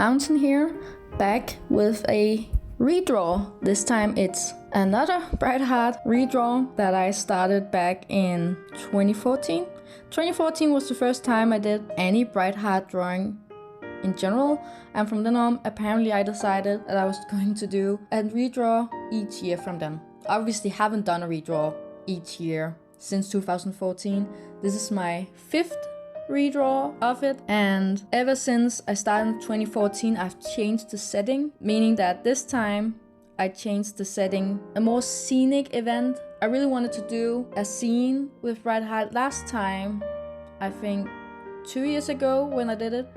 mountain here, back with a redraw. This time it's another Brightheart redraw that I started back in 2014. 2014 was the first time I did any Brightheart drawing in general, and from then on apparently I decided that I was going to do a redraw each year from then. Obviously haven't done a redraw each year since 2014. This is my 5th redraw of it, and ever since I started in 2014 I've changed the setting, meaning that this time I changed the setting, a more scenic event. I really wanted to do a scene with Brightheart. Last time, I think 2 years ago when I did it,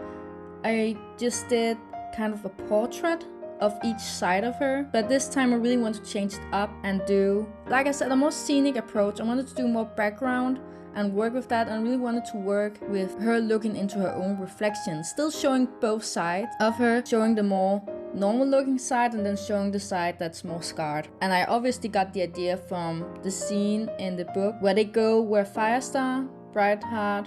I just did kind of a portrait of each side of her, but this time I really want to change it up and do, like I said, a more scenic approach. I wanted to do more background and work with that, and really wanted to work with her looking into her own reflection, still showing both sides of her, showing the more normal looking side and then showing the side that's more scarred. And I obviously got the idea from the scene in the book where they go where Firestar, Brightheart,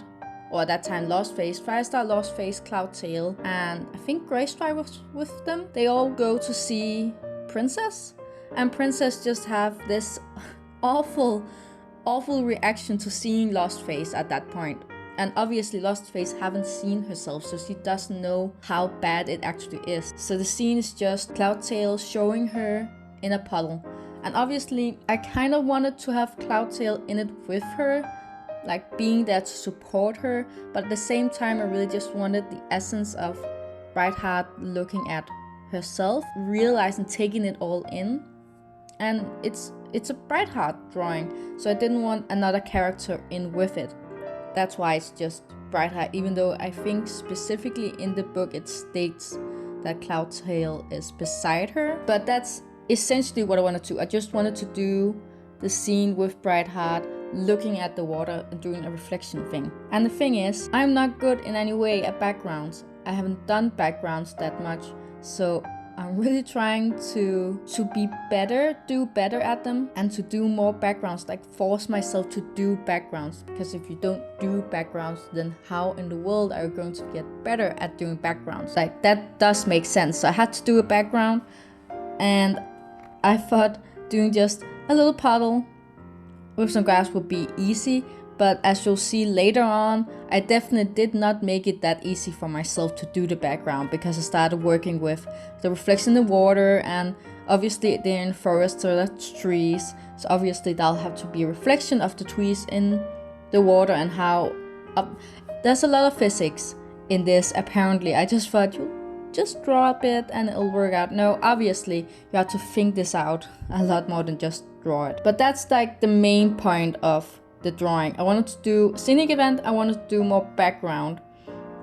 or at that time Lost Face, Firestar, Lost Face, Cloudtail, and I think Greystripe was with them. They all go to see Princess, and Princess just have this awful reaction to seeing Lost Face at that point. And obviously Lost Face haven't seen herself, so she doesn't know how bad it actually is. So the scene is just Cloudtail showing her in a puddle. And obviously I kind of wanted to have Cloudtail in it with her, like being there to support her, but at the same time I really just wanted the essence of Brightheart looking at herself, realizing, taking it all in. And it's a Brightheart drawing, so I didn't want another character in with it. That's why it's just Brightheart, even though I think specifically in the book it states that Cloudtail is beside her. But that's essentially what I wanted to do. I just wanted to do the scene with Brightheart looking at the water and doing a reflection thing. And the thing is, I'm not good in any way at backgrounds. I haven't done backgrounds that much, so I'm really trying to be better, do better at them, and to do more backgrounds, like force myself to do backgrounds. Because if you don't do backgrounds, then how in the world are you going to get better at doing backgrounds? Like, that does make sense. So I had to do a background, and I thought doing just a little puddle with some grass would be easy. But as you'll see later on, I definitely did not make it that easy for myself to do the background, because I started working with the reflection in the water, and obviously they're in forest, so that's trees. So obviously that'll have to be a reflection of the trees in the water, and how there's a lot of physics in this apparently. I just thought you just draw a bit and it'll work out. No, obviously you have to think this out a lot more than just draw it. But that's like the main point of the drawing. I wanted to do a scenic event, I wanted to do more background,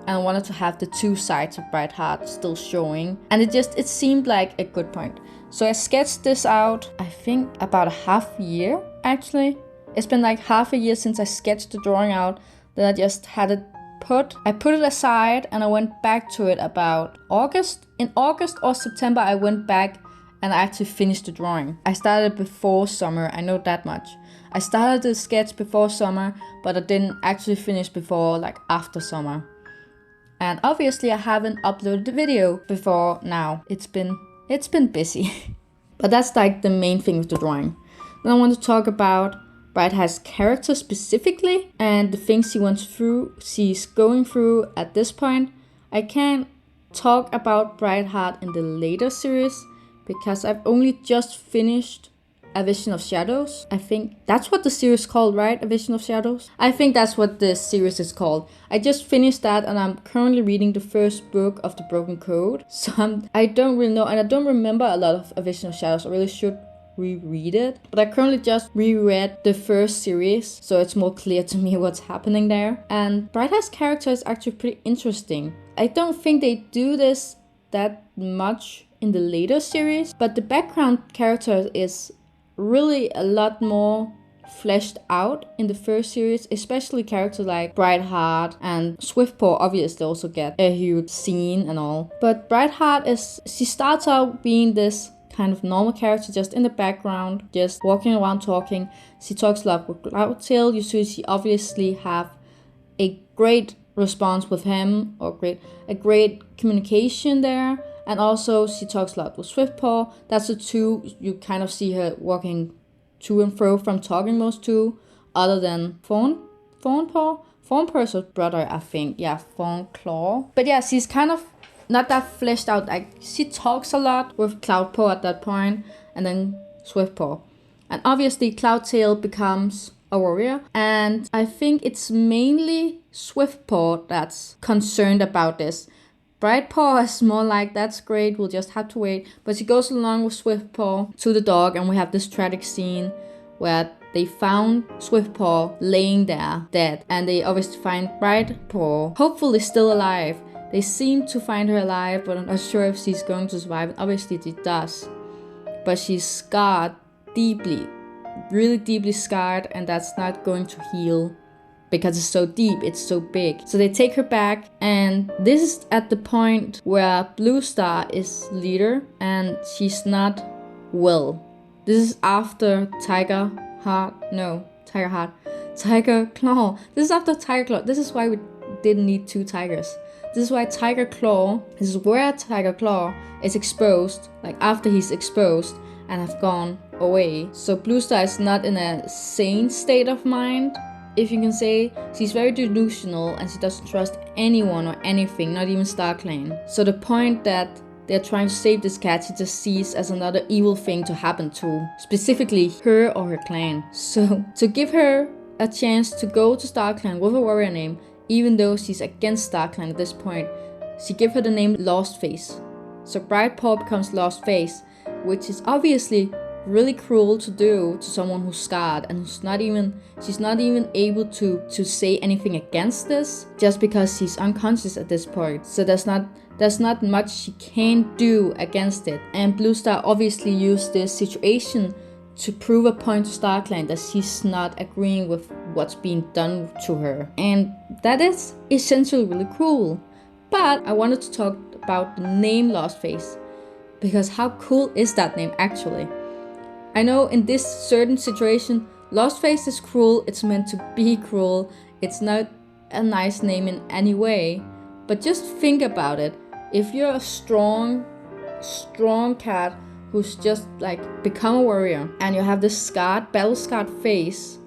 and I wanted to have the two sides of Brightheart still showing, and it seemed like a good point. So I sketched this out, I think about a half year actually. It's been like half a year since I sketched the drawing out. Then I just had it I put it aside, and I went back to it about August. In August or September I went back and I actually finished the drawing. I started before summer, I know that much. I started the sketch before summer, but I didn't actually finish before like after summer. And obviously I haven't uploaded the video before now. It's been busy. But that's like the main thing with the drawing. Then I want to talk about Brightheart's character specifically, and the things she's going through at this point. I can't talk about Brightheart in the later series, because I've only just finished A Vision of Shadows. I think that's what the series is called, right? A Vision of Shadows? I think that's what the series is called. I just finished that, and I'm currently reading the first book of the Broken Code. So I don't really know, and I don't remember a lot of A Vision of Shadows. I really should reread it. But I currently just reread the first series, so it's more clear to me what's happening there. And Brightheart's character is actually pretty interesting. I don't think they do this that much in the later series, but the background character is really a lot more fleshed out in the first series, especially characters like Brightheart and Swiftpaw obviously also get a huge scene and all. But Brightheart she starts out being this kind of normal character, just in the background, just walking around talking. She talks a lot with Cloudtail. You see she obviously have a great response with him, or a great communication there. And also she talks a lot with Swiftpaw. That's the two you kind of see her walking to and fro from talking most to, other than Fawnpaw. Fawnpaw's her brother, I think. Yeah, Fawnclaw. But yeah, she's kind of not that fleshed out. Like, she talks a lot with Cloudpaw at that point, and then Swiftpaw. And obviously Cloudtail becomes a warrior, and I think it's mainly Swiftpaw that's concerned about this. Brightpaw is more like, that's great, we'll just have to wait. But she goes along with Swiftpaw to the dog, and we have this tragic scene where they found Swiftpaw laying there dead, and they obviously find Brightpaw hopefully still alive. They seem to find her alive, but I'm not sure if she's going to survive. And obviously she does, but she's scarred deeply, really deeply scarred, and that's not going to heal because it's so deep, it's so big. So they take her back, and this is at the point where Blue Star is leader, and she's not well. This is after Tiger Claw. This is after Tiger Claw. This is why we didn't need 2 tigers. This is why this is where Tiger Claw is exposed, like after he's exposed and have gone away. So Blue Star is not in a sane state of mind, if you can say. She's very delusional, and she doesn't trust anyone or anything, not even StarClan. So the point that they're trying to save this cat, she just sees as another evil thing to happen to, specifically her or her clan. So to give her a chance to go to StarClan with a warrior name, even though she's against StarClan at this point, she gives her the name Lost Face. So Brightpaw becomes Lost Face, which is obviously really cruel to do to someone who's scarred and she's not even able to say anything against this, just because she's unconscious at this point. So there's not much she can do against it. And Blue Star obviously used this situation to prove a point to StarClan that she's not agreeing with what's being done to her. And that is essentially really cruel. But I wanted to talk about the name Lost Face, because how cool is that name actually? I know in this certain situation, Lost Face is cruel, it's meant to be cruel, it's not a nice name in any way. But just think about it. If you're a strong cat who's just like become a warrior, and you have this battle scarred face,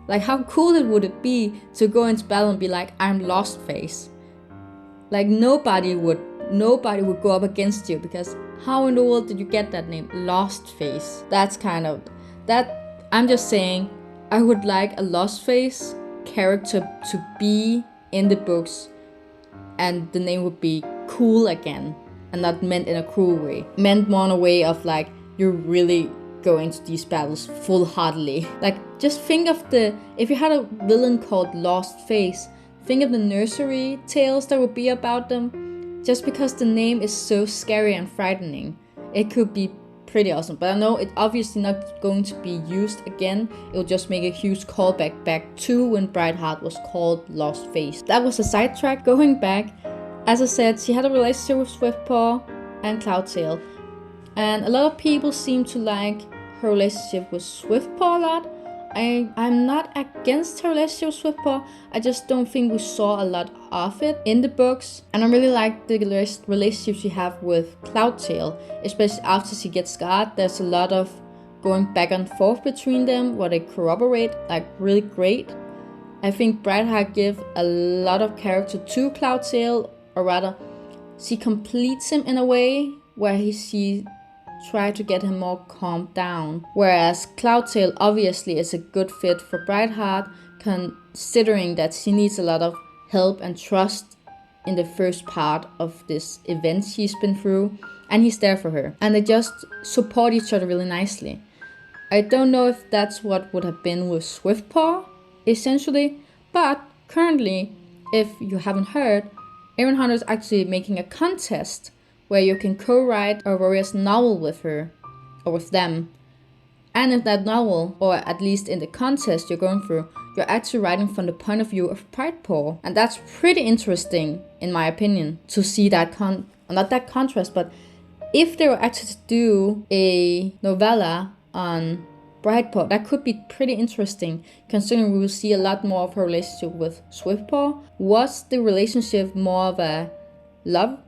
like how cool would it be to go into battle and be like, I'm Lost Face? Like nobody would go up against you, because how in the world did you get that name, Lost Face? That's kind of that. I'm just saying, I would like a Lost Face character to be in the books, and the name would be cool again, and not meant in a cruel way. Meant more in a way of like, you're really going to these battles full-heartedly. Like, just think of if you had a villain called Lost Face, think of the nursery tales that would be about them. Just because the name is so scary and frightening, it could be pretty awesome. But I know it's obviously not going to be used again. It will just make a huge callback back to when Brightheart was called Lost Face. That was a sidetrack. Going back, as I said, she had a relationship with Swiftpaw and Cloudtail. And a lot of people seem to like her relationship with Swiftpaw a lot. I'm not against her relationship with Swiftpaw, I just don't think we saw a lot of it in the books. And I really like the relationship she have with Cloudtail, especially after she gets scarred. There's a lot of going back and forth between them where they corroborate like really great. I think Brightheart gives a lot of character to Cloudtail, or rather, she completes him in a way where she try to get him more calmed down. Whereas Cloudtail obviously is a good fit for Brightheart, considering that she needs a lot of help and trust in the first part of this event she's been through, and he's there for her. And they just support each other really nicely. I don't know if that's what would have been with Swiftpaw, essentially, but currently, if you haven't heard, Aaron Hunter is actually making a contest where you can co-write a warrior's novel with her, or with them. And in that novel, or at least in the contest you're going through, you're actually writing from the point of view of Brightpaw. And that's pretty interesting, in my opinion, to see that not that contrast, but if they were actually to do a novella on Brightheart. That could be pretty interesting, considering we will see a lot more of her relationship with Swiftpaw. Was the relationship more of a love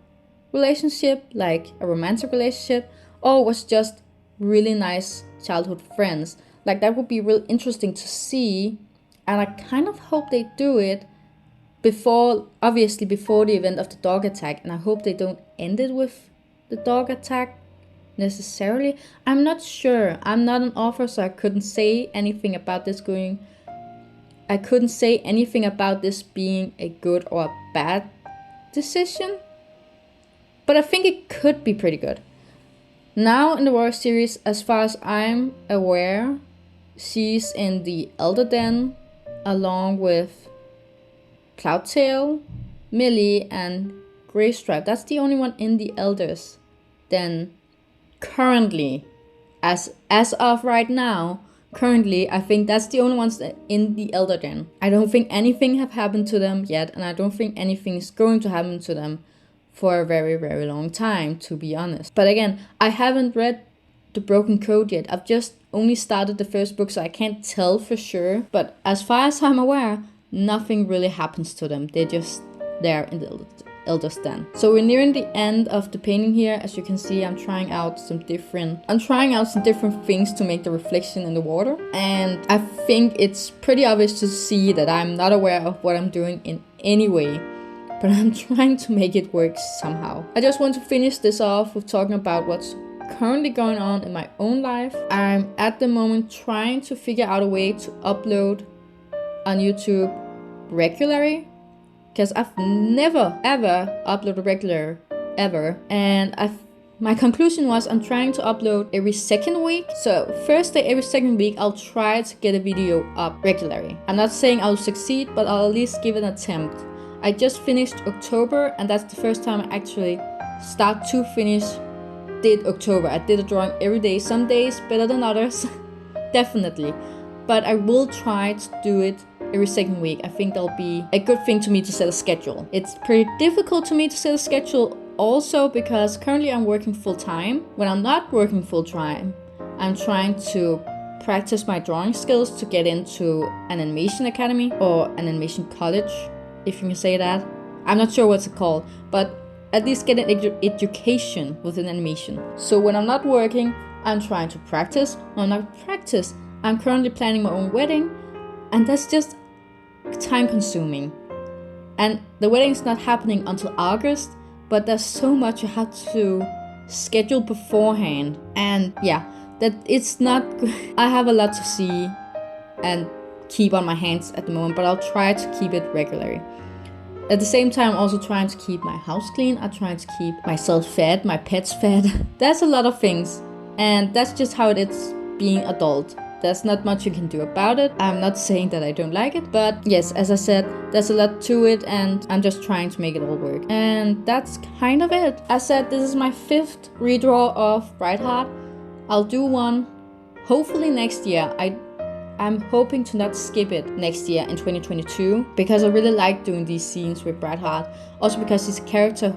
relationship, like a romantic relationship, or was just really nice childhood friends? Like, that would be real interesting to see, and I kind of hope they do it before the event of the dog attack, and I hope they don't end it with the dog attack necessarily. I'm not sure. I'm not an author, so I couldn't say anything about this being a good or a bad decision, but I think it could be pretty good. Now in the Warrior series, as far as I'm aware, she's in the Elder Den along with Cloudtail, Millie, and Greystripe. That's the only one in the Elders Den currently. As of right now, currently, I think that's the only ones in the Elder Den. I don't think anything have happened to them yet, and I don't think anything is going to happen to them for a very, very long time, to be honest. But again, I haven't read The Broken Code yet. I've just only started the first book, so I can't tell for sure. But as far as I'm aware, nothing really happens to them. They're just there in the Elder's Den. So we're nearing the end of the painting here. As you can see, I'm trying out some different things to make the reflection in the water. And I think it's pretty obvious to see that I'm not aware of what I'm doing in any way, but I'm trying to make it work somehow. I just want to finish this off with talking about what's currently going on in my own life. I'm at the moment trying to figure out a way to upload on YouTube regularly, because I've never ever uploaded regular ever, and my conclusion was I'm trying to upload every second week. So Thursday every second week I'll try to get a video up regularly. I'm not saying I'll succeed, but I'll at least give it an attempt. I just finished October, and that's the first time I actually did October. I did a drawing every day, some days better than others, definitely. But I will try to do it every second week. I think that'll be a good thing to me to set a schedule. It's pretty difficult to me to set a schedule also because currently I'm working full-time. When I'm not working full-time, I'm trying to practice my drawing skills to get into an animation academy or an animation college, if you can say that. I'm not sure what's it called, but at least get an education within animation. So when I'm not working, I'm trying to practice. When I'm not practice, I'm currently planning my own wedding, and that's just time consuming. And the wedding is not happening until August, but there's so much you have to schedule beforehand. And yeah, that it's not good. I have a lot to see and keep on my hands at the moment, but I'll try to keep it regularly. At the same time, I'm also trying to keep my house clean. I'm trying to keep myself fed, my pets fed. That's a lot of things, and that's just how it is being adult. There's not much you can do about it. I'm not saying that I don't like it, but yes, as I said, there's a lot to it, and I'm just trying to make it all work. And that's kind of it. As said, this is my 5th redraw of Brightheart. I'll do one hopefully next year. I'm hoping to not skip it next year in 2022, because I really like doing these scenes with Brightheart. Also because she's a character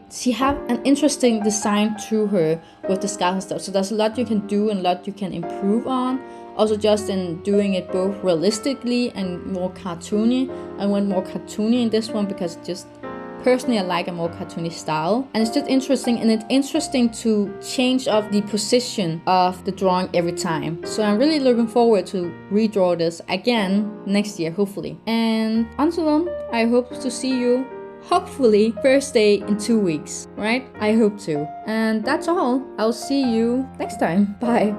she have an interesting design to her with the scars and stuff. So there's a lot you can do and a lot you can improve on. Also just in doing it both realistically and more cartoony. I went more cartoony in this one because personally I like a more cartoony style, and it's just interesting, and it's interesting to change up the position of the drawing every time. So I'm really looking forward to redraw this again next year, hopefully. And until then, I hope to see you hopefully Thursday in 2 weeks, right? I hope to. And that's all. I'll see you next time. Bye.